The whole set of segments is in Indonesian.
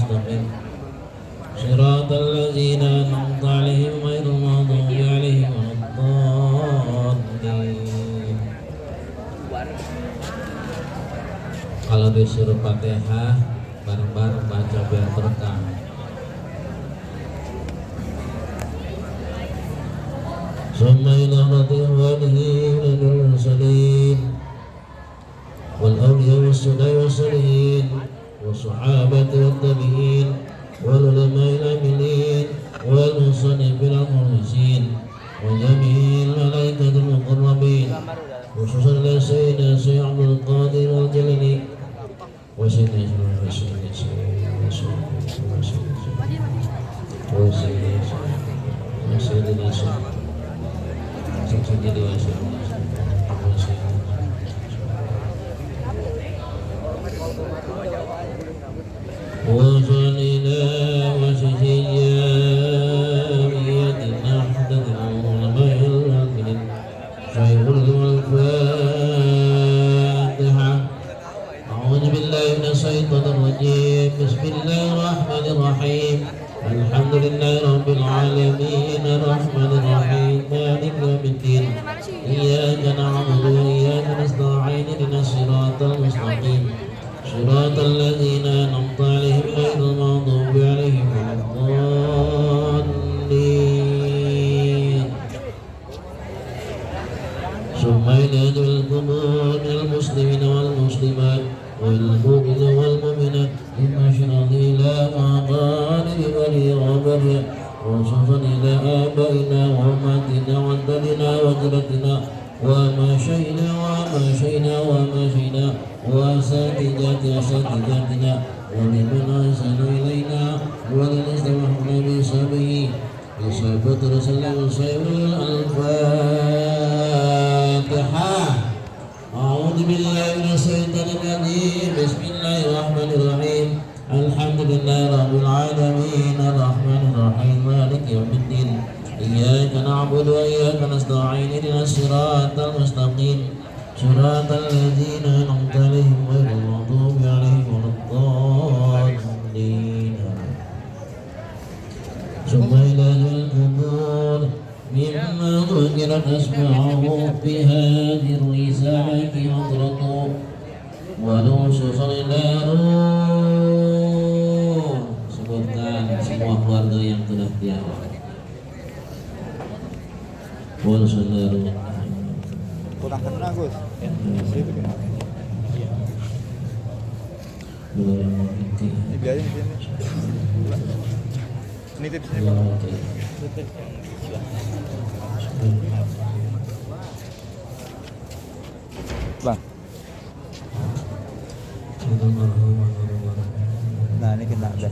المستقيم صراط الذين أنعمت عليهم غير المغضوب عليهم ولا الضالين. Kalau disuruh Fatihah bareng-bareng baca biar berkah. Summa ila radhihi wal mursalin wal awliya was salihin was sahabati wat tabi'in wal ulama'il amilin wal musannifin al muhsin wa jami'il malaikatil muqarrabin khususan li sayyidina Syekh Abdul Qadir al Jalili wa sayyidina Bismillahirrahmanirrahim. Alhamdulillahi rabbil alamin arrahmanir rahim maliki yaumiddin iyyaka na'budu wa iyyaka nasta'in ihdinas siratal mustaqim siratal ladzina an'amta 'alaihim ghairil maghdubi 'alaihim waladdallin. Summa ilajul qubur minal muslimin wal muslimat wal mu'minin wal mu'minat إن إلى أعضائنا ولي وبرئ وصفا إلى آبائنا وأمهاتنا وجدنا وجدتنا ومشينا وأساتذتنا ولمن أحسن إلينا ولنستمعنا بسببه بسبب رسول الله الفاتحة. أعوذ بالله من الشيطان الرجيم. بسم الله الرحمن الرحيم. الحمد لله رب العالمين الرحمن الرحيم مالك يوم الدين إياك نعبد وإياك نستعين اهدنا الصراط المستقيم صراط الذين أنعمت عليهم غير المغضوب عليهم ولا الضالين. ثم إلى القبور مما ذكرت أسماءه في هذه الرسالة حضرته ونصوص إلى sebutkan semua keluarga yang telah tiada. Wal saudara. Kurang kena Gus. Ini biarin di sini. Ini tips ini. Bang. Nah ini kena ada.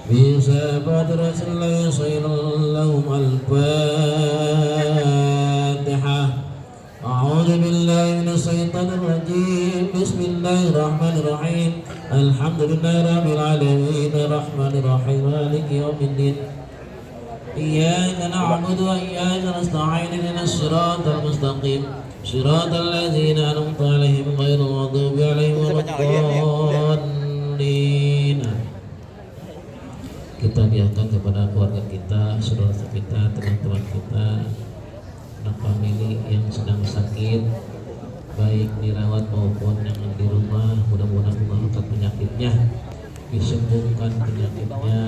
بسبب رسول الله صلى الله الفاتحة. أعوذ بالله من الشيطان الرجيم. بسم الله الرحمن الرحيم. الحمد لله رب العالمين الرحمن الرحيم مالك يوم الدين إياك نعبد وإياك نستعين اهدنا الصراط المستقيم صراط الذين أنعمت عليهم غير المغضوب عليهم ولا الضالين. Kita niatkan kepada keluarga kita, saudara kita, teman-teman kita, anak famili yang sedang sakit, baik dirawat maupun yang di rumah, mudah-mudahan Allah angkat penyakitnya, disembuhkan penyakitnya,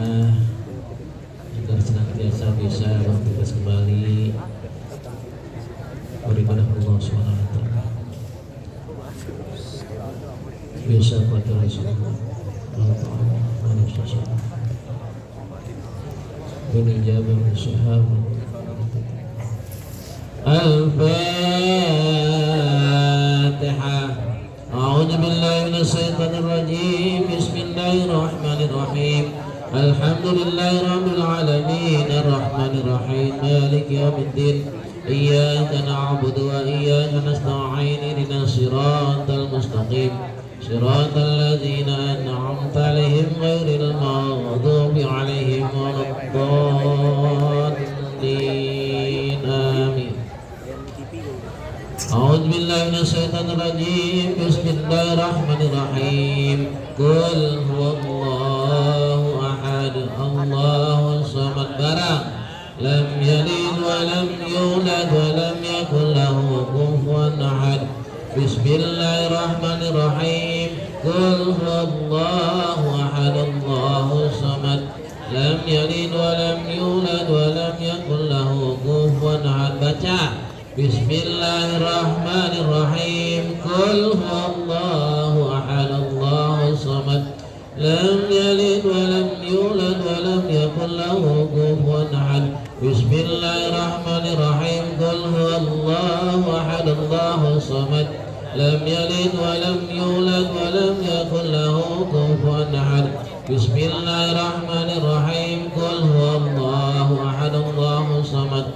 agar senantiasa bisa beraktivitas kembali beribadah Allah SWT. Bisa pada Rasulullah ونجابة الصحابة. الفاتحة. أعوذ بالله من الشيطان الرجيم. بسم الله الرحمن الرحيم. الحمد لله رب العالمين الرحمن الرحيم مالك يوم الدين إياك نعبد وإياك نستعين اهدنا الصراط المستقيم صراط الذين أنعمت عليهم غير المغضوب عليهم ولا الضالين آمين. أعوذ بالله من الشيطان الرجيم. بسم الله الرحمن الرحيم. قل هو الله أحد الله الصمد barang lam yalid walam yulad walam yakul lahu kufuwan ahad. Bismillahirrahmanirrahim. Qul huwallahu ahad Allahu samad lam yalid walam yulad walam yakul lahu kufuwan ahad. Baca Bismillahirrahmanirrahim. Qul huwallahu ahad Allahu samad lam yalid walam yulad walam yakul lahu kufuwan ahad. Bismillahirrahmanirrahim. Qul huwallahu ahad Allahu samad lam yalid walam yulad walam yakul lahu kufuwan ahad. Bismillahirrahmanirrahim. Qul huwallahu ahad Allahu samad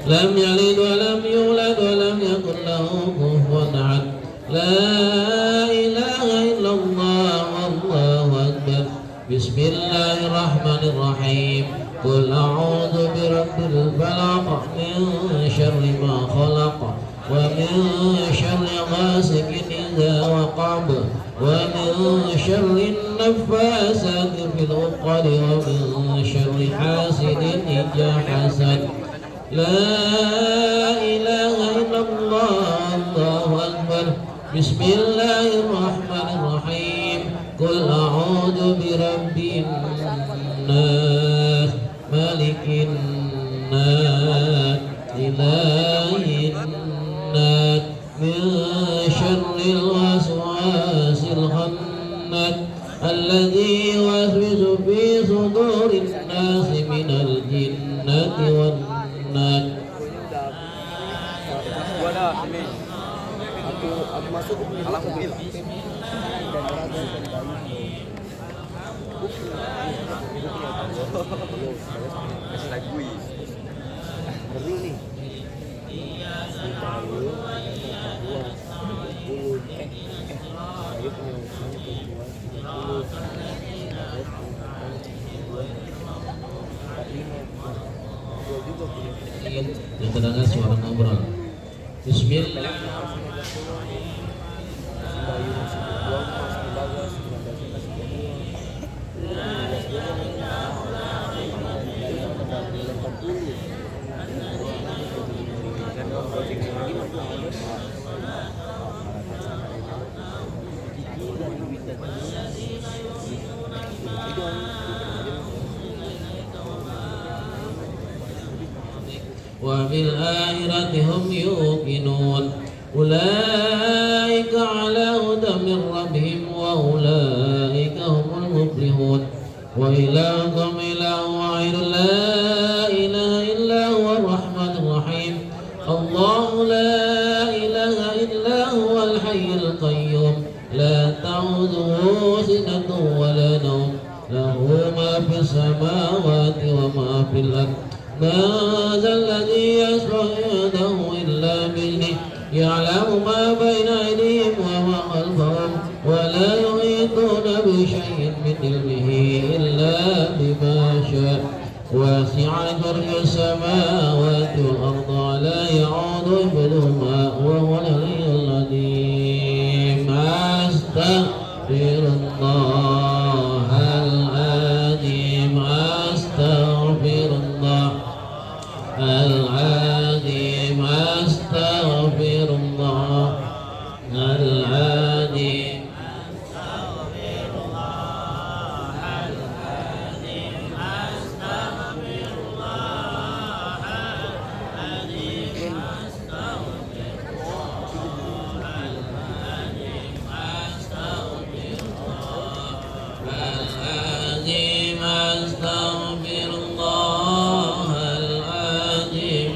lam yalid walam yulad walam yakul lahu kufuwan ahad. La ilaha illallah wallahu akbar. Bismillahirrahmanirrahim. Qul a'udzu birabbil falaq min syarri ma khalaq wa min syarri ghasiqin idza waqab wa min syarri naffasati fil 'uqad wa min syarri hasidin idza hasad. La ilaha illallah Allahu akbar. Bismillahirrahmanirrahim. Qul a'udzu birabbin nas malikin nas ilahin nas min syarril waswasil khannas alladzi yuwaswisu fi sudurin nas minal jinnati wan nas. Aku masuk alhamdulillah. Kasih lagu ini. Perlu nih. Yang terdengar suara ngobrol. Bismillah. Wa bil akhirati hum yuqinun. Ulaika ala hudan min rabbihim wa ulaika humul muflihun. Wa ilahukum ilahun wahidun la ilaha illa huwa ar-rahmanur rahim. Allahu la ilaha illa huwal hayyul qayyum la ta'udhuhu sinatun wa la nawm lahu ma fis samawati wa ma fil ardh. ما ذا الذي يشفع عنده إلا بإذنه يعلم ما بين أيديهم وما خلفهم ولا يحيطون بشيء من علمه إلا بما شاء وسع كرسيه السماوات والأرض ولا يعود حفظهما وهو العلي العظيم. أستغفر الله العظيم. أستغفر الله العظيم. أستغفر الله العظيم. العظيم. أستغفر الله العظيم.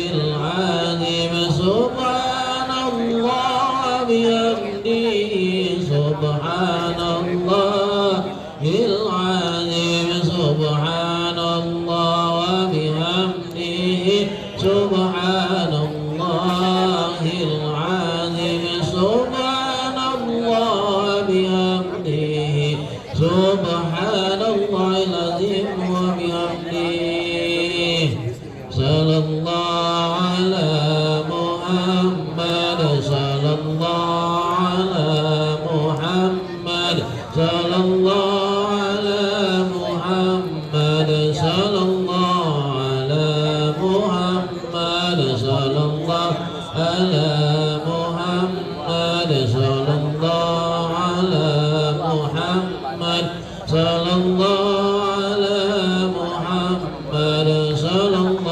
سبحان الله العظيم سبحان الله بحمده سبحان الله العظيم وبحمده صلى الله على محمد صلى الله على محمد صلى الله على محمد صلى الله على محمد صلى الله على محمد صلى الله على محمد صلى الله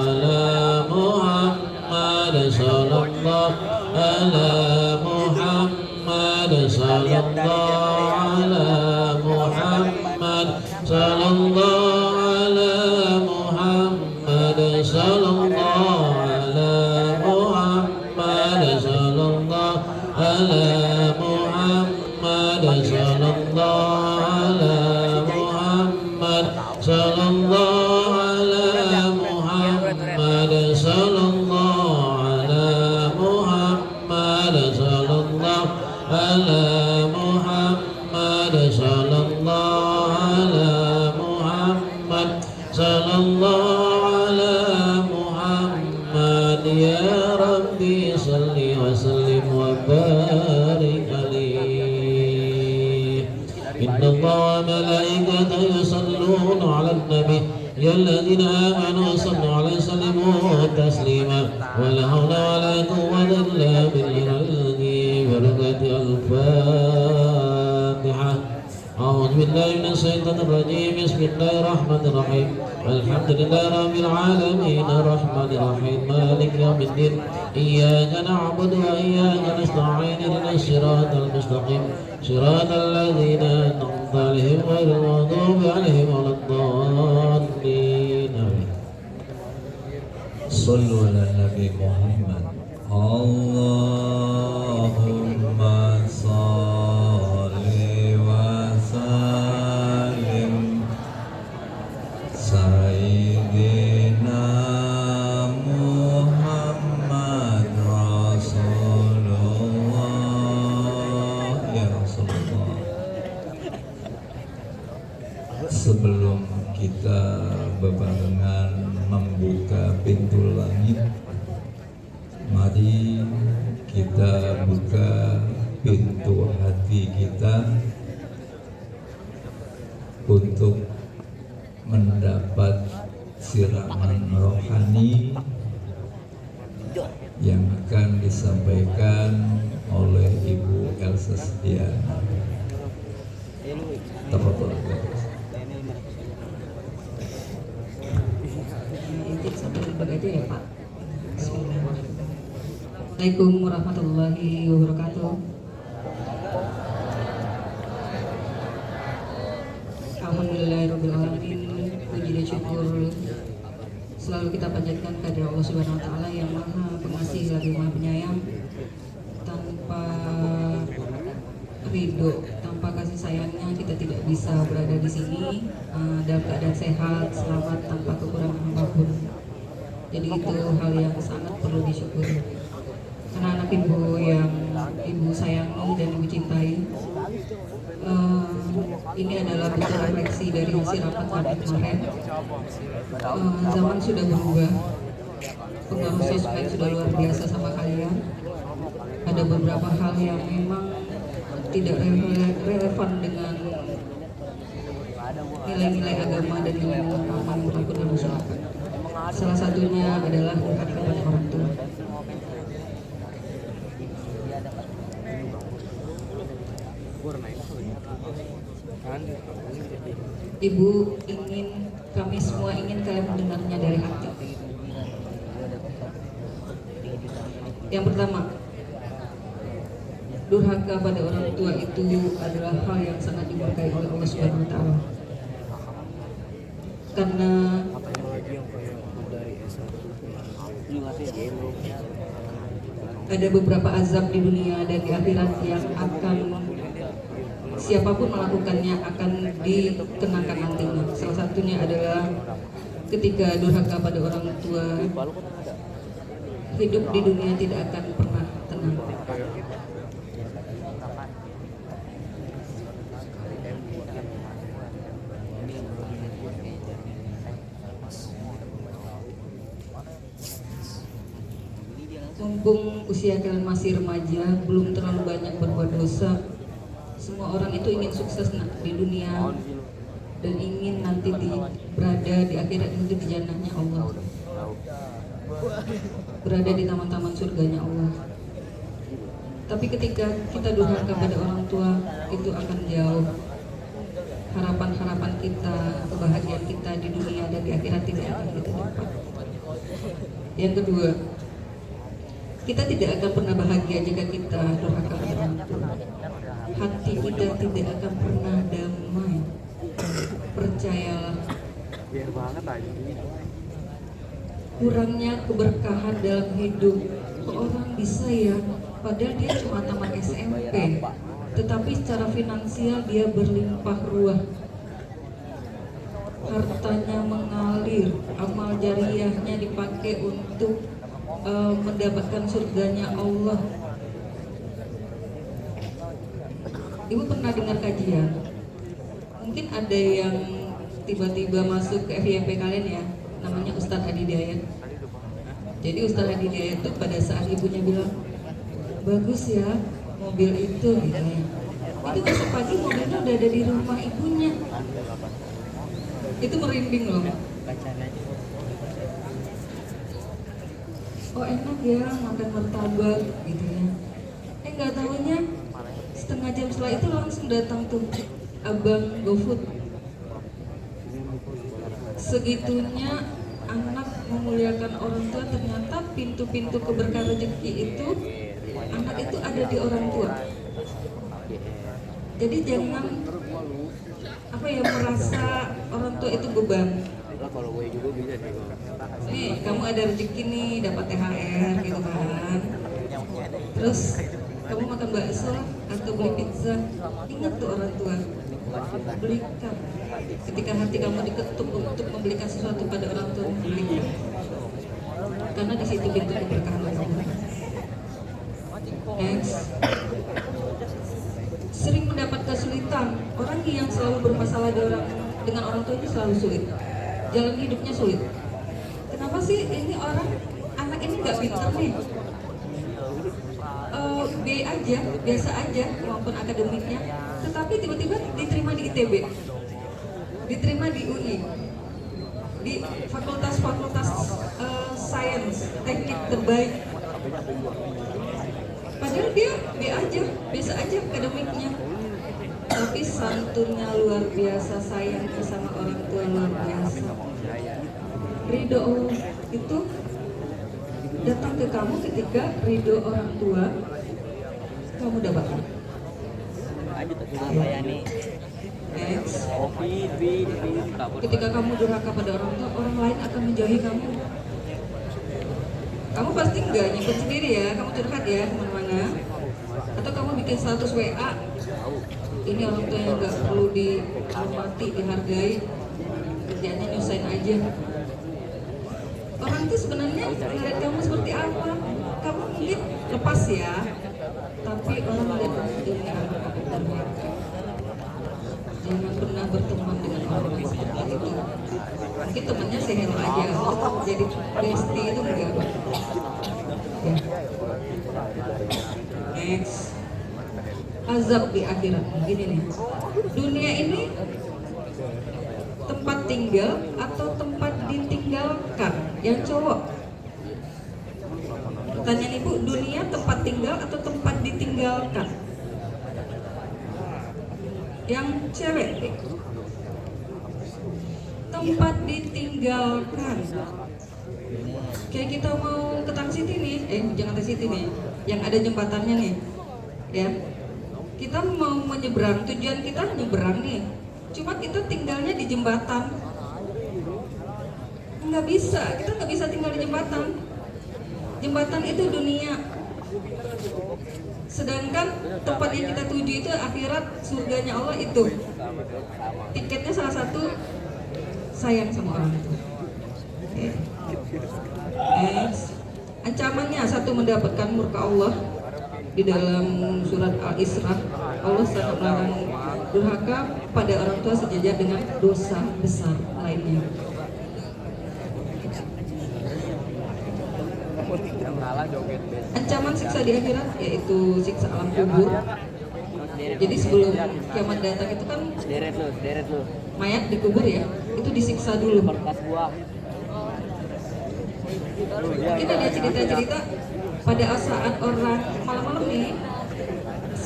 على محمد صلى الله على محمد صلى الله على محمد صلى الله على محمد صلى الله على محمد صلى الله على محمد صلى الله على محمد صلى الله على محمد صلى الله على محمد صلى الله على محمد صلى الله على محمد صلى الله على محمد صلى الله على محمد يا ربي صل وسلم وبارك عليه إن الله وملائكته يصلون على النبي يا الذين آمنوا صلوا عليه وسلموا تسليما ولا حول ولا قوة إلا بالله بركة الفاتحة أعوذ بالله من الشيطان الرجيم بسم الله الرحمن الرحيم الحمد لله رب العالمين الرحمن الرحيم مالك يوم الدين إياك نعبد وإياك نستعين اهدنا الصراط المستقيم صراط الذين أنعمت عليهم غير المغضوب عليهم ولا الضالين صلوا على النبي محمد اللهم صل وسلم سيدنا محمد رسول الله يا رسول الله. Sebelum kita bebarengan membuka pintu langit, mari kita buka pintu hati kita untuk mendapat siraman rohani yang akan disampaikan oleh Ibu Elsa Setiana. Tafadhol. Ya, Pak. Assalamualaikum warahmatullahi wabarakatuh. Alhamdulillahirobbilalamin. Puji dan syukur selalu kita panjatkan kepada Allah Subhanahu Wa Taala yang Maha Pengasih lagi Maha Penyayang. Tanpa ridho, tanpa kasih sayangnya kita tidak bisa berada di sini dalam keadaan sehat, selamat, tanpa kekurangan apapun. Jadi itu hal yang sangat perlu disyukuri. Karena anak ibu yang ibu sayangi dan ibu cintai, ini adalah bentuk refleksi dari hasil rapat kami kemarin. Zaman sudah berubah, pengaruh sosmed sudah luar biasa sama kalian. Ada beberapa hal yang memang tidak relevan dengan nilai-nilai agama dan nilai-nilai agama yang berlaku dalam masyarakat. Salah satunya adalah durhaka kepada orang tua. Ibu ingin, kami semua ingin kalian mendengarnya dari hati. Yang pertama, durhaka pada orang tua itu adalah hal yang sangat dimurkai oleh Allah Subhanahu Wa Taala. Karena ada beberapa azab di dunia dan di akhirat yang akan siapapun melakukannya akan dikenakan nantinya. Salah satunya adalah ketika durhaka pada orang tua, hidup di dunia tidak akan pernah tenang. Mumpung usia kalian masih remaja, belum terlalu banyak berbuat dosa. Semua orang itu ingin sukses di dunia dan ingin nanti berada di akhirat itu di jannahnya Allah, berada di taman-taman surganya Allah. Tapi ketika kita durhaka pada orang tua, itu akan jauh. Harapan-harapan kita, kebahagiaan kita di dunia dan di akhirat tidak akan kita dapat. Yang kedua, kita tidak akan pernah bahagia jika kita durhaka pada orang tua. Hati kita tidak akan pernah damai. Percayalah. Kurangnya keberkahan dalam hidup. Orang bisa ya, padahal dia cuma tamat SMP, tetapi secara finansial dia berlimpah ruah. Hartanya mengalir, amal jariyahnya dipakai untuk mendapatkan surganya Allah. Ibu pernah dengar kajian? Mungkin ada yang tiba-tiba masuk ke FYP kalian ya, namanya Ustadz Adi Dayat. Jadi Ustadz Adi Dayat itu pada saat ibunya bilang, bagus ya mobil itu gitu ya. Itu besok pagi mobilnya udah ada di rumah ibunya. Itu merinding loh. Oh enak ya makan martabak gitu ya. Nggak tahunya setengah jam setelah itu langsung datang tuh abang GoFood. Segitunya anak memuliakan orang tua, ternyata pintu-pintu keberkahan rezeki itu anak itu ada di orang tua. Jadi jangan merasa orang tua itu beban. Nih kamu ada rezeki nih, dapat THR gitu kan. Terus kamu makan bakso atau beli pizza, ingat tuh orang tua, belikan. Ketika hati kamu diketuk untuk membelikan sesuatu pada orang tua, belikan. Karena di situ pintu keberkahan Allah. Next. Sering mendapat kesulitan. Orang yang selalu bermasalah dengan orang tua itu selalu sulit. Jalan hidupnya sulit. Kenapa sih ini anak ini nggak pintar nih? B aja, biasa aja maupun akademiknya, tetapi tiba-tiba diterima di ITB, diterima di UI, di fakultas-fakultas sains, teknik terbaik. Padahal dia B aja, biasa aja akademiknya, tapi santunnya luar biasa, sayangnya sama orang tua luar biasa. Ridho Allah itu datang ke kamu ketika ridho orang tua kamu dapatkan. Next. Ketika kamu durhaka pada orang tua, orang lain akan menjauhi kamu. Kamu pasti nggak nyimpen sendiri ya, kamu curhat ya kemana-mana. Atau kamu bikin status WA, ini orang tua yang nggak perlu dihormati, dihargai, kerjanya nyusahin aja. Orang itu sebenarnya melihat kamu seperti apa? Kamu mungkin lepas ya, tapi orang melihat kamu ini apa? Jangan pernah berteman dengan orang yang seperti itu. Mungkin temannya sehelo aja, jadi bestie itu enggak. Ya. Next. Azab di akhirat. Gini nih. Dunia ini tempat tinggal atau tempat ditinggalkan? Yang cowok. Pertanyaan ibu, dunia tempat tinggal atau tempat ditinggalkan? Yang cewek, tempat ditinggalkan. Kayak kita mau ke Tang City nih, jangan Tang City nih, yang ada jembatannya nih, ya. Kita mau menyeberang, tujuan kita nyeberang nih, cuma kita tinggalnya di jembatan. Nggak bisa, kita nggak bisa tinggal di jembatan. Jembatan itu dunia. Sedangkan tempat yang kita tuju itu akhirat, surganya Allah itu. Tiketnya salah satu sayang sama orang tua. Next. Ancamannya satu, mendapatkan murka Allah. Di dalam surat Al-Isra, Allah sangat melarang durhaka pada orang tua sejajar dengan dosa besar lainnya. Ancaman siksa di akhirat yaitu siksa alam kubur. Jadi sebelum kiamat datang itu kan Deret lu. mayat dikubur ya, itu disiksa dulu. Mungkin ada cerita-cerita pada saat orang malam-malam nih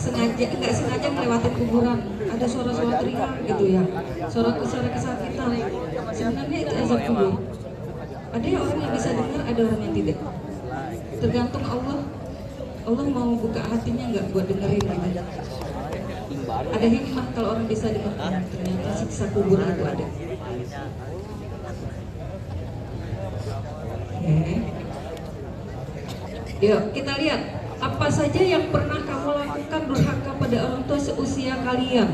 nggak sengaja melewati kuburan, ada suara-suara teriak gitu ya, suara kesakitan. Sebenarnya itu azab kubur. Ada yang orang yang bisa dengar, ada orang yang tidak. Tergantung Allah. Allah mau buka hatinya nggak buat dengerin gitu. Ada hikmah kalau orang bisa dengar, ternyata siksa kubur itu ada. Yuk kita lihat apa saja yang pernah kamu lakukan durhaka pada orang tua seusia kalian.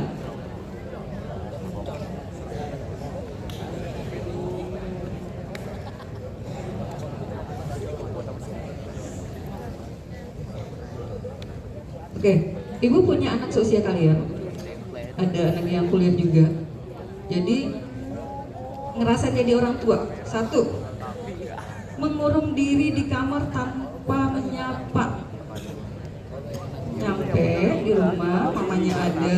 Oke, ibu punya anak seusia kalian, ada anak yang kuliah juga. Jadi ngerasa jadi orang tua. Satu, mengurung diri di kamar tanpa menyapa. Nyampe di rumah, mamanya ada,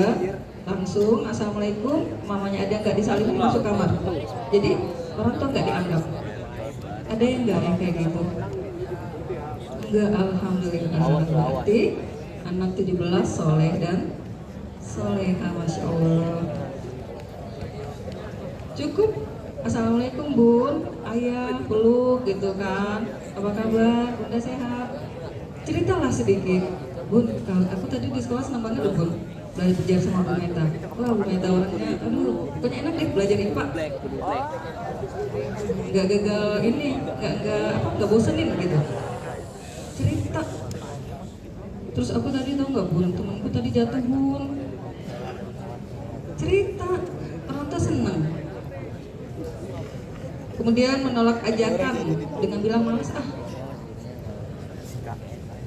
langsung assalamualaikum, mamanya ada, nggak disalimin, masuk kamar. Jadi orang tua nggak dianggap. Ada yang nggak yang kayak gitu? Enggak, alhamdulillah. Berarti anak 17 soleh dan soleha, masya Allah. Cukup assalamualaikum bun, ayah, peluk gitu kan. Apa kabar? Bunda sehat? Ceritalah sedikit. Bun, aku tadi di sekolah senang banget loh bun, belajar sama Bu Meta. Wah, Bu Meta orangnya, aduh, pokoknya enak deh belajar IPA. Nggak gagal ini, nggak bosenin gitu. Cerita. Terus aku tadi tau nggak bun, temanku tadi jatuh bun. Cerita, orang tuh seneng. Kemudian menolak ajakan dengan bilang males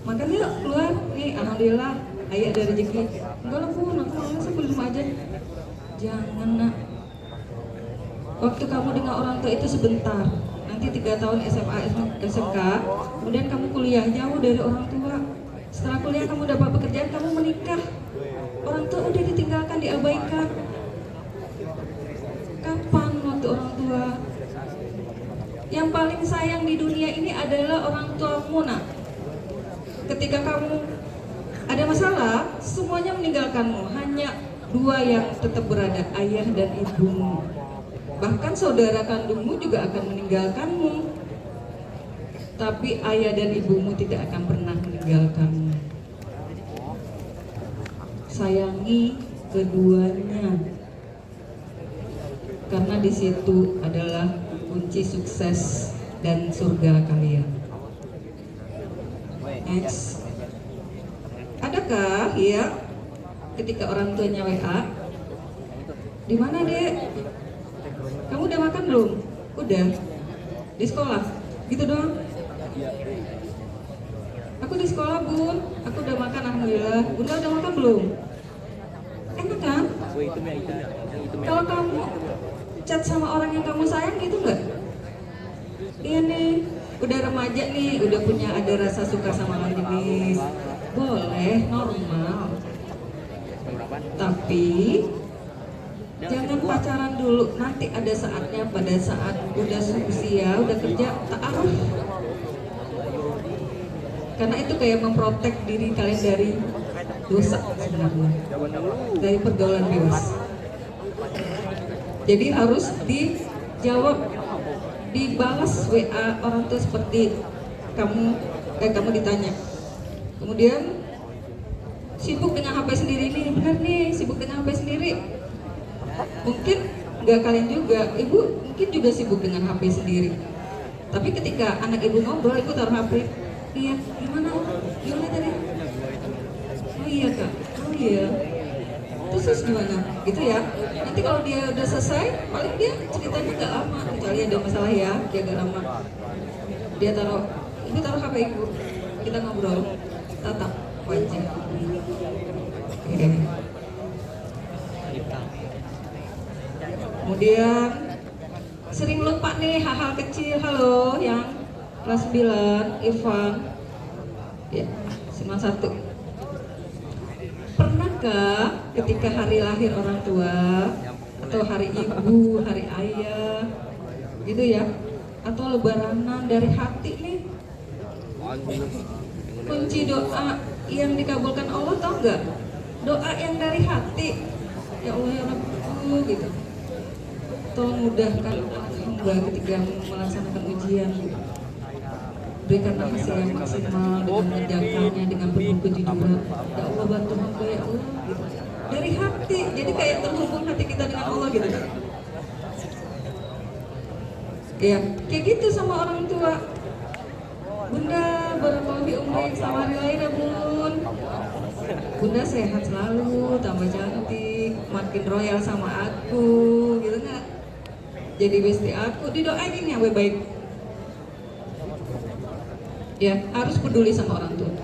makan yuk keluar nih, alhamdulillah ayah ada rezeki. Enggak lah bun, aku males, aku di rumah aja. Jangan nak, waktu kamu dengan orang tua itu sebentar. Nanti 3 tahun SMA, SMK, kemudian kamu kuliah jauh dari orang tua. Setelah kuliah kamu dapat pekerjaan, kamu menikah, orang tua udah ditinggalkan, diabaikan. Kapan waktu orang tua? Yang paling sayang di dunia ini adalah orang tuamu nak. Ketika kamu ada masalah, semuanya meninggalkanmu. Hanya 2 yang tetap berada, ayah dan ibumu. Bahkan saudara kandungmu juga akan meninggalkanmu. Tapi ayah dan ibumu tidak akan pernah meninggalkanmu. Sayangi keduanya. Karena di situ adalah kunci sukses dan surga kalian. Next. Adakah ya ketika orang tuanya WA, di mana dek? Kamu udah makan belum? Udah. Di sekolah? Gitu doang. Aku di sekolah bun, aku udah makan alhamdulillah. Bunda udah makan belum? Enak kan? Kalau kamu chat sama orang yang kamu sayang gitu nggak? Iya nih, udah remaja nih, udah punya ada rasa suka sama lawan jenis, boleh, normal. Tapi jangan pacaran dulu, nanti ada saatnya, pada saat udah usia, udah kerja, ta'aruf. Karena itu kayak memprotek diri kalian dari dosa sebenarnya, dari pergaulan bebas. Jadi harus dijawab, dibalas WA orang tua seperti kamu ditanya. Kemudian sibuk dengan HP sendiri nih, benar nih, sibuk dengan HP sendiri. Mungkin nggak kalian juga, ibu mungkin juga sibuk dengan HP sendiri. Tapi ketika anak ibu ngobrol, ibu taruh HP. Iya, gimana tadi? Oh iya kak, oh iya. terus gimana gitu ya. Nanti kalau dia udah selesai paling dia ceritanya nggak lama, kecuali ada masalah ya dia agak lama. Dia taruh HP ibu, kita ngobrol, tatap wajah. Oke. Kemudian sering lupa nih hal-hal kecil. Halo yang kelas 9 Irfan ya, 91. Pernahkah ketika hari lahir orang tua atau hari ibu, hari ayah gitu ya, atau lebaranan dari hati nih, kunci doa yang dikabulkan Allah tau nggak? Doa yang dari hati, ya Allah ya Rabbu gitu, tolong mudahkan hamba ketika melaksanakan ujian, berikanlah hasil yang maksimal dengan mengerjakannya dengan penuh kejujuran. Ya Allah bantu hamba ya Allah gitu. Dari hati, jadi kayak terhubung hati kita dengan Allah gitu. Ya, kayak gitu sama orang tua. Bunda, barakallahu fi umrik, selamat hari lahir ya Bun. Bunda sehat selalu, tambah cantik, makin royal sama aku, gitu nggak? Jadi bestie aku, didoain ya baik-baik. Ya, harus peduli sama orang tua.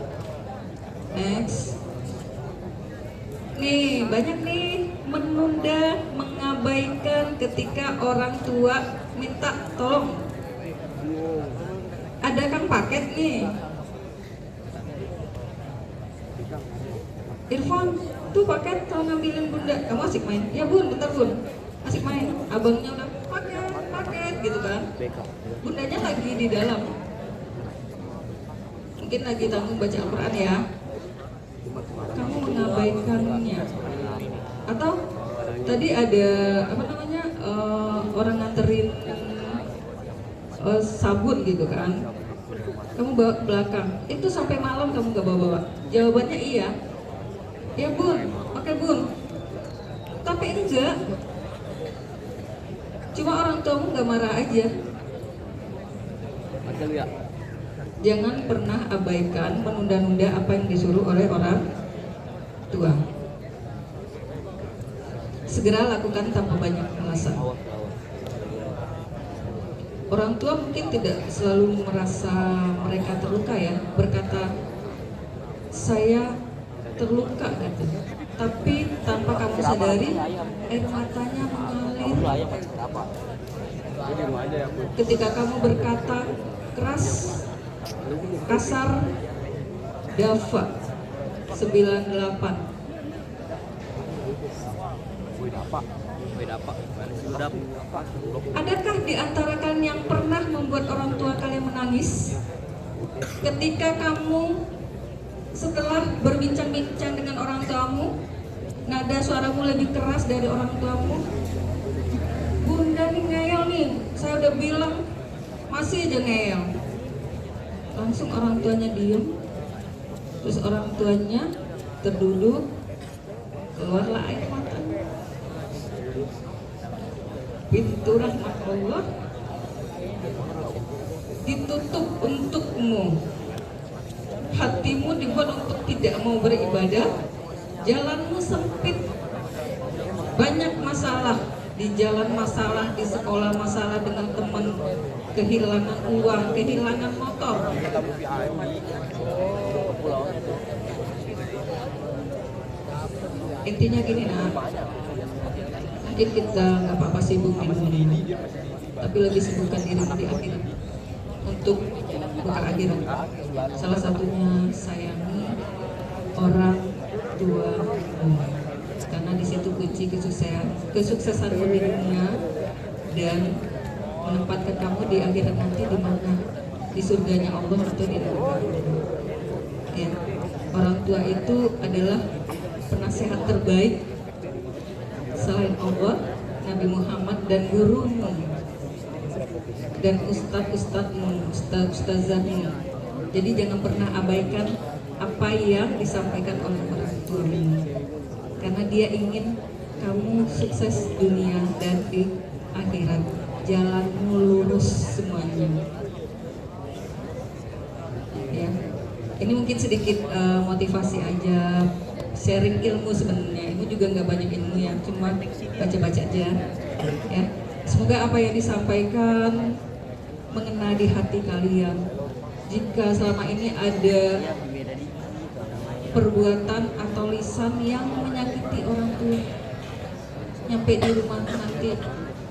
Next. Nih, banyak nih menunda, mengabaikan ketika orang tua minta tolong. Ada kan paket nih. Irfan, tuh paket tolong ngambilin Bunda. Kamu asik main? Ya Bun, bentar Bun. Asik main. Abangnya udah paket gitu kan. Bundanya lagi di dalam. Mungkin lagi tanggung baca Al-Quran ya. Kamu mengabaikannya. Atau tadi ada apa namanya orang nganterin sabun gitu kan, kamu bawa ke belakang, itu sampai malam kamu gak bawa-bawa. Jawabannya iya, ya Bun, pakai Bun. Tapi enggak, cuma orang tuamu gak marah aja. Jangan pernah abaikan, menunda-nunda apa yang disuruh oleh orang tua. Segera lakukan tanpa banyak alasan. Orang tua mungkin tidak selalu merasa mereka terluka ya, berkata saya terluka gitu. Tapi tanpa kamu sadari air matanya mengalir. Ketika kamu berkata keras, kasar, Dafa 98. Adakah di antara kalian yang pernah membuat orang tua kalian menangis ketika kamu setelah berbincang-bincang dengan orang tuamu, nada suaramu lebih keras dari orang tuamu? Bunda nih ngeyel nih, saya udah bilang masih aja ngeyel. Langsung orang tuanya diem, terus orang tuanya terduduk, keluarlah air mata. Pintu rahmat Allah ditutup untukmu. Hatimu dibuat untuk tidak mau beribadah. Jalanmu sempit. Banyak masalah. Di jalan masalah, di sekolah masalah dengan teman. Kehilangan uang, kehilangan motor. Intinya gini nah, mungkin kita nggak apa-apa sibukin ini, tapi lebih sibukkan diri di akhirat untuk bekal akhirat. Salah satunya sayangi orang tua, karena di situ kunci kesuksesanmu di dunia dan menempatkan kamu di akhirat nanti di mana, di surganya Allah atau di neraka. Ya, orang tua itu adalah penasehat terbaik selain Allah, Nabi Muhammad dan gurumu dan ustadz-ustadzmu, ustazahmu. Jadi jangan pernah abaikan apa yang disampaikan oleh orang tuamu, karena dia ingin kamu sukses dunia dan di akhirat. Jalanmu lurus semuanya. Ya, ini mungkin sedikit motivasi aja sharing ilmu sebenarnya. Ibu juga nggak banyak ilmu ya, cuma baca-baca aja. Ya, semoga apa yang disampaikan mengena di hati kalian. Jika selama ini ada perbuatan atau lisan yang menyakiti orang tua, nyampe di rumah nanti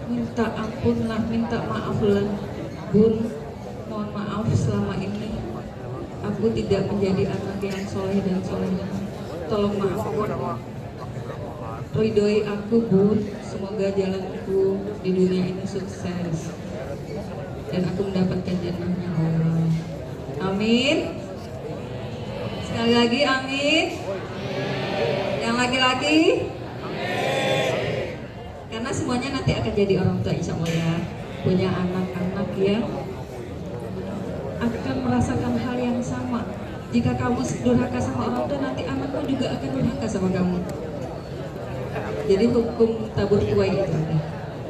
minta ampun lah, minta maaf lah. Bun, mohon maaf selama ini aku tidak menjadi anak yang soleh dan solehah. Tolong maafkan, ridhoi aku Bun. Semoga jalanku di dunia ini sukses dan aku mendapatkan jannahnya Allah. Amin. Sekali lagi amin. Yang laki-laki karena semuanya nanti akan jadi orang tua insya Allah ya, punya anak-anak ya akan merasakan hal yang sama. Jika kamu durhaka sama orang tua, nanti anakmu juga akan durhaka sama kamu. Jadi hukum tabur tuai itu ada.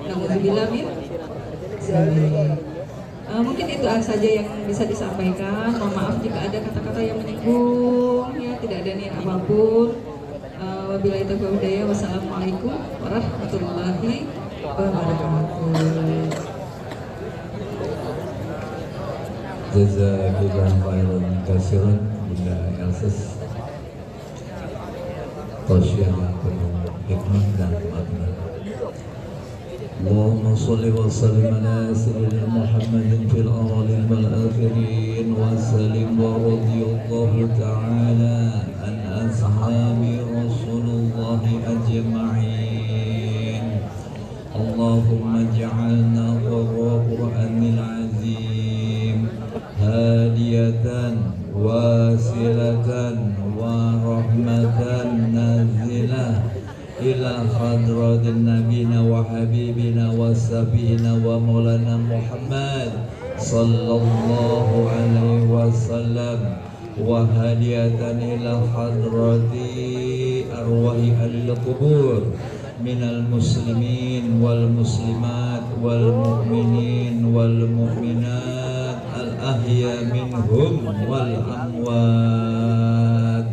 Nauzubillah min. Mungkin itu saja yang bisa disampaikan. Mohon maaf jika ada kata-kata yang menyinggung ya, tidak ada niat apapun. Wabillahi taufiq wal hidayah. Wassalamualaikum warahmatullahi wabarakatuh. Jazakallahu khairan katsiran Bunda Elses. Tausiah yang penuh hikmah dan makna. Allahumma shalli wa sallim ala sayyidina Muhammadin fil awwalin wal akhirin wa sallim wa radiyallahu ta'ala an ashabi Rasulullah ajma'in. Allahumma ja'alna Qur'anil azim hadiyatan wasilatan wa rahmatan nazilah ila hadratin nabina wa habibina wa sabina wa maulana Muhammad sallallahu alaihi wasallam wa hadiyatan ila hadrati arwahi ahli kubur minal muslimin wal muslimat wal mu'minin wal mu'minat al ahya minhum wal amwat.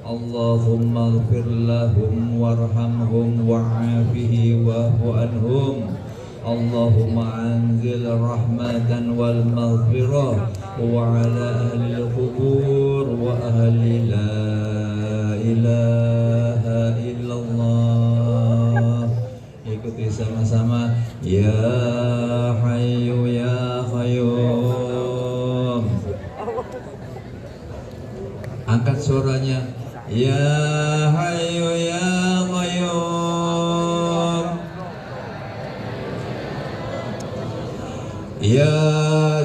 Allahumma ighfir lahum warhamhum wa'afihi wa'fu anhum. Allahumma anzil rahmatan wal maghfirah wa ala ahli al-qubur wa ahli la ilaha illallah. Ikuti sama-sama ya hayyu ya qayyum. Angkat suaranya ya hayyu ya qayyum. Ya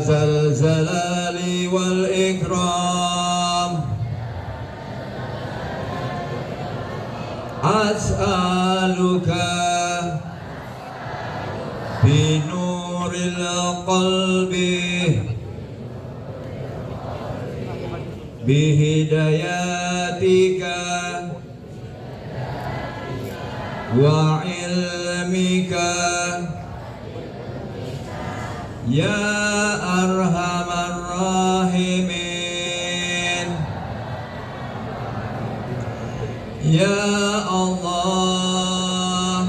zal jalali wal ikram. As'aluka binuril qalbi bihidayatika wa ilmika ya arhamar rahimin. Ya Allah,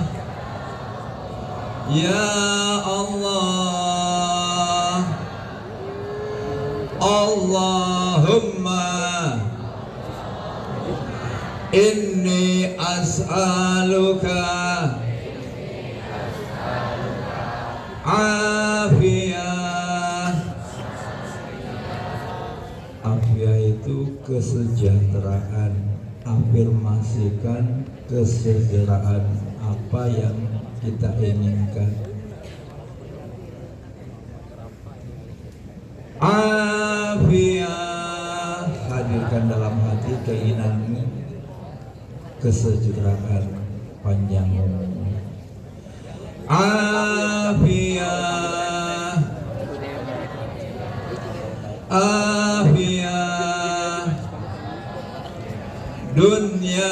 ya Allah, Allahumma inni as'aluka afiyah. Afiyah itu kesejahteraan. Afirmasikan kesejahteraan apa yang kita inginkan. Afiyah, hadirkan dalam hati keinginanmu kesejahteraan panjang umur. Afiyah, afiyah, dunia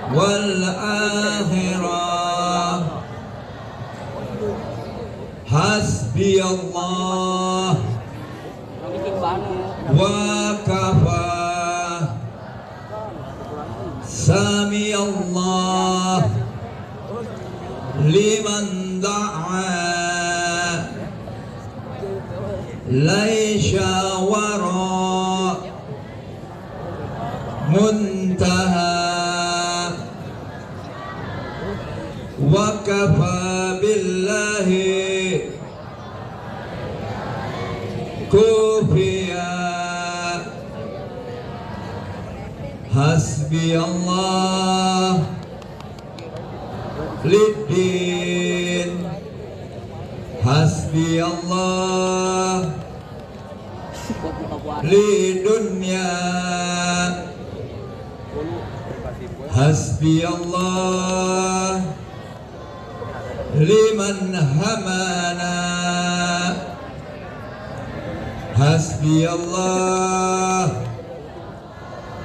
wal akhirah. Hasbi Allah wa kafa Allah liman da'a laisha wara muntaha wa kafa billahi kufiya hasbi Allah liddin hasbi Allah lidunya hasbi Allah liman hamana hasbi Allah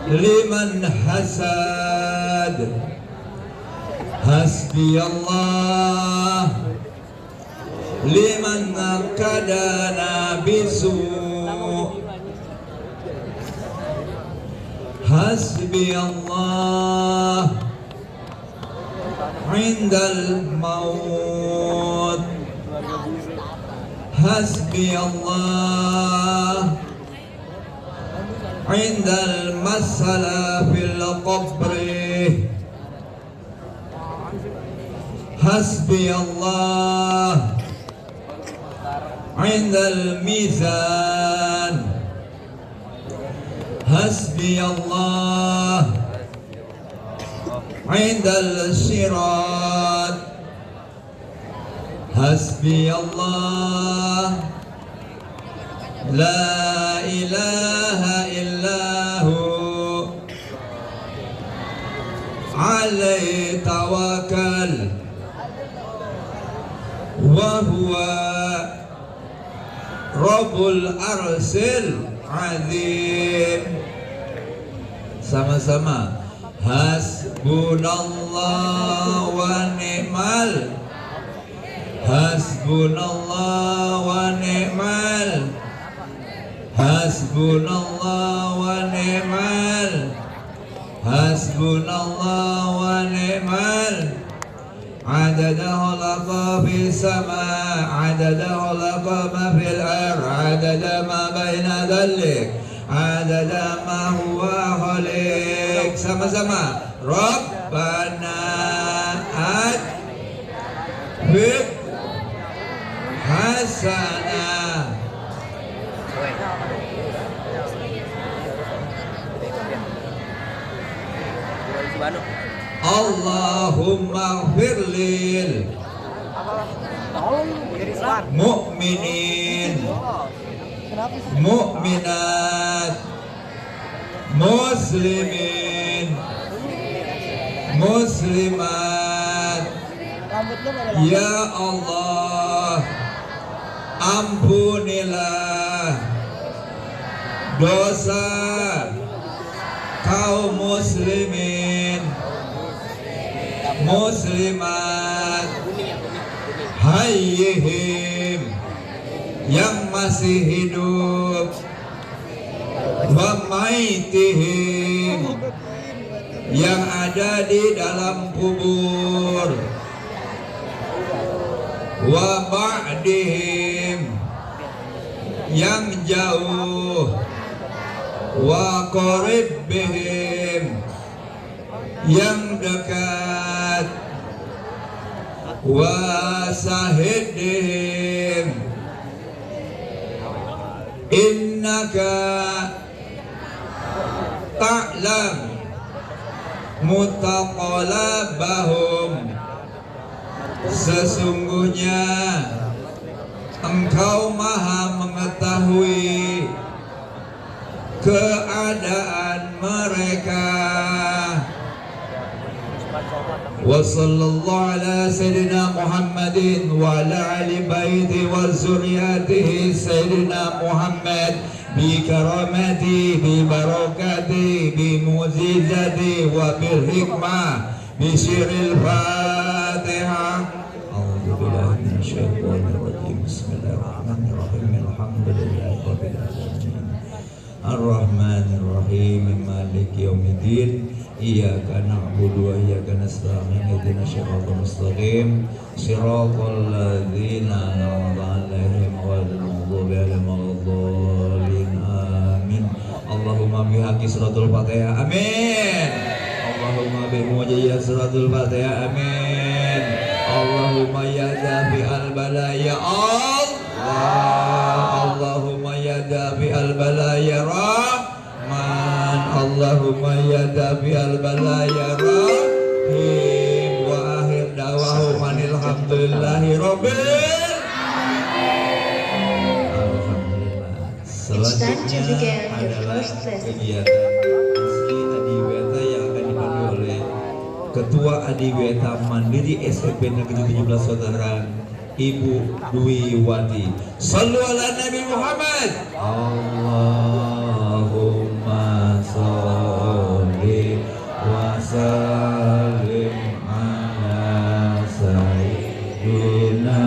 liman hasad hasbi Allah liman kadana bisu hasbi Allah indal maut hasbi Allah indal masala fil qabri hasbi Allah indal mizan hasbi Allah indal sirat hasbi Allah la ilaha illahu alaihi tawakkal wa huwa rabbul arsil azim. Sama-sama hasbunallah wa ni'mal hasbunallah wa ni'mal hasbunallah wa ni'mal hasbunallah wa ni'mal adada khalaqa fi sama adada khalaqa ma fil ar adada ma baina dhalik adada ma huwa khaliq. Sama-sama Rabbana atina hasanah Allahumma firlil mu'minin mu'minat muslimin muslimat. Ya Allah, ampunilah dosa kaum muslimin muslimat hayyihim yang masih hidup wa maitihim yang ada di dalam kubur wa ba'dihim yang jauh wa qaribihim yang dekat wa sahidihim innaka ta'lam mutaqalabahum sesungguhnya engkau maha mengetahui keadaan mereka. Wa sallallahu ala sayyidina Muhammadin wa ala ali baiti wa zurriyatihi sayyidina Muhammad bi karamati bi barakati bi muzizati wa bil hikmah bi syiril Fatihah. A'udzu billahi minasyaitonir rajim. Bismillahirrahmanirrahim. Alhamdulillahirabbil alamin. Ar-Rahmanir Rahim Maliki Yaumiddin Iyyaka na'budu wa iyyaka nasta'in ihdinas siratal mustaqim siratal ladzina an'amta 'alaihim ghairil maghdubi 'alaihim waladdallin amin. Allahumma bihaqqi suratul Fatihah amin. Allahumma bimujiyyat suratul Fatihah amin. Allahumma ya dafi al-balaya Allah. Allahumma ya dafi al-balaya Rahman. Allahumma ya dafi al-balaya Rahim. Wa akhir da'wahum alhamdulillahi rabbil selanjutnya adalah kegiatan asli Adiweta yang akan dipandu oleh Ketua Adiweta Mandiri SMP Negeri 17 Veteran Ibu Dwi Wati. Sallu ala Nabi Muhammad. Allahumma sholli wa sallim ala sayyidina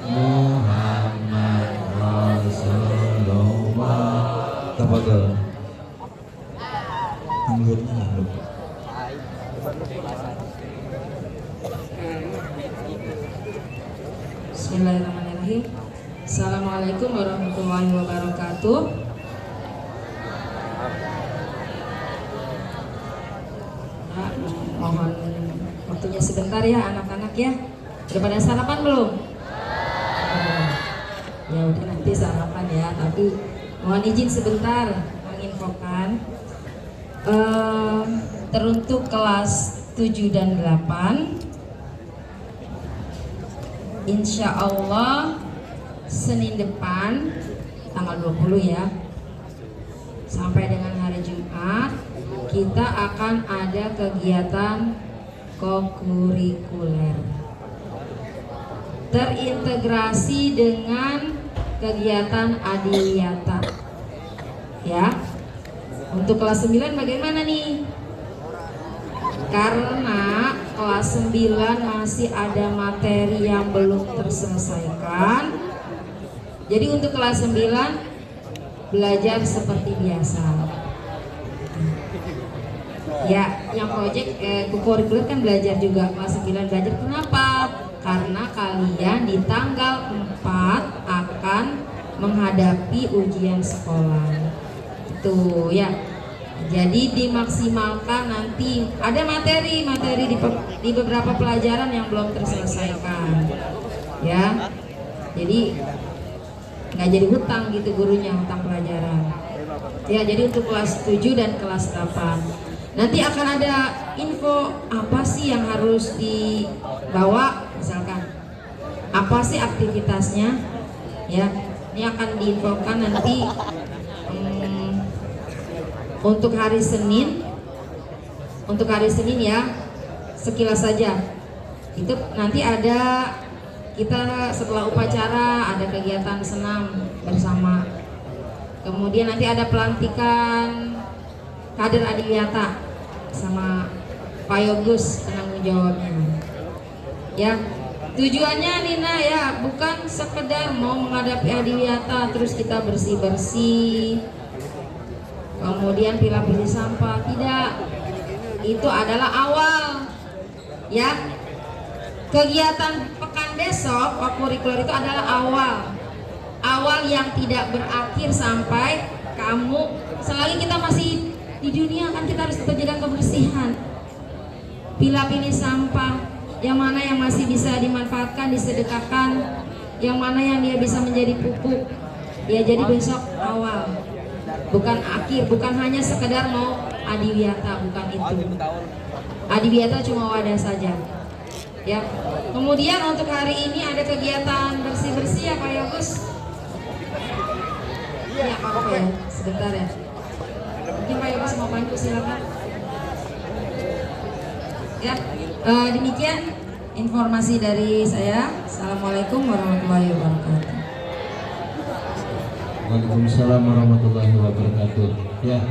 Muhammad Rasulullah. Tafadhal. Anggurnya lupa. Bismillahirrahmanirrahim. Assalamualaikum warahmatullahi wabarakatuh. Nah, mohon waktunya sebentar ya anak-anak ya. Udah pada sarapan belum? Ya udah nanti sarapan ya. Tapi mohon izin sebentar menginfokan teruntuk kelas 7 dan 8. Insya Allah Senin depan tanggal 20 ya sampai dengan hari Jumat kita akan ada kegiatan kokurikuler terintegrasi dengan kegiatan Adiwiyata ya. Untuk kelas 9 bagaimana nih? Karena kelas 9 masih ada materi yang belum terselesaikan. Jadi untuk kelas 9 belajar seperti biasa. Ya, yang proyek kokurikuler kan belajar juga. Kelas 9 belajar kenapa? Karena kalian di tanggal 4 akan menghadapi ujian sekolah. Itu ya. Jadi dimaksimalkan nanti ada materi di beberapa pelajaran yang belum terselesaikan ya. Jadi nggak jadi hutang gitu gurunya, hutang pelajaran ya. Jadi untuk kelas 7 dan kelas 8 nanti akan ada info apa sih yang harus dibawa, misalkan apa sih aktivitasnya ya. Ini akan diinfokan nanti untuk hari Senin ya, sekilas saja. Itu nanti ada kita setelah upacara ada kegiatan senam bersama. Kemudian nanti ada pelantikan kader Adiwiyata sama Pak Yogus penanggung jawabnya. Ya, tujuannya Nina ya bukan sekedar mau menghadapi Adiwiyata terus kita bersih-bersih kemudian pilih-pilih sampah, tidak. Itu adalah awal ya. Kegiatan pekan besok kokurikuler itu adalah awal yang tidak berakhir sampai kamu, selagi kita masih di dunia kan kita harus menjaga kebersihan. Pilih-pilih sampah, yang mana yang masih bisa dimanfaatkan, disedekahkan, yang mana yang dia bisa menjadi pupuk ya. Jadi besok awal, bukan akhir, bukan hanya sekedar mau Adiwiyata, bukan itu. Adiwiyata cuma wadah saja ya. Kemudian untuk hari ini ada kegiatan bersih-bersih ya Pak Yogus ya. Apa ya, sebentar ya, mungkin Pak Yogus mau bantu, silakan ya. Demikian informasi dari saya. Assalamualaikum warahmatullahi wabarakatuh. Waalaikumsalam warahmatullahi wabarakatuh. Ya,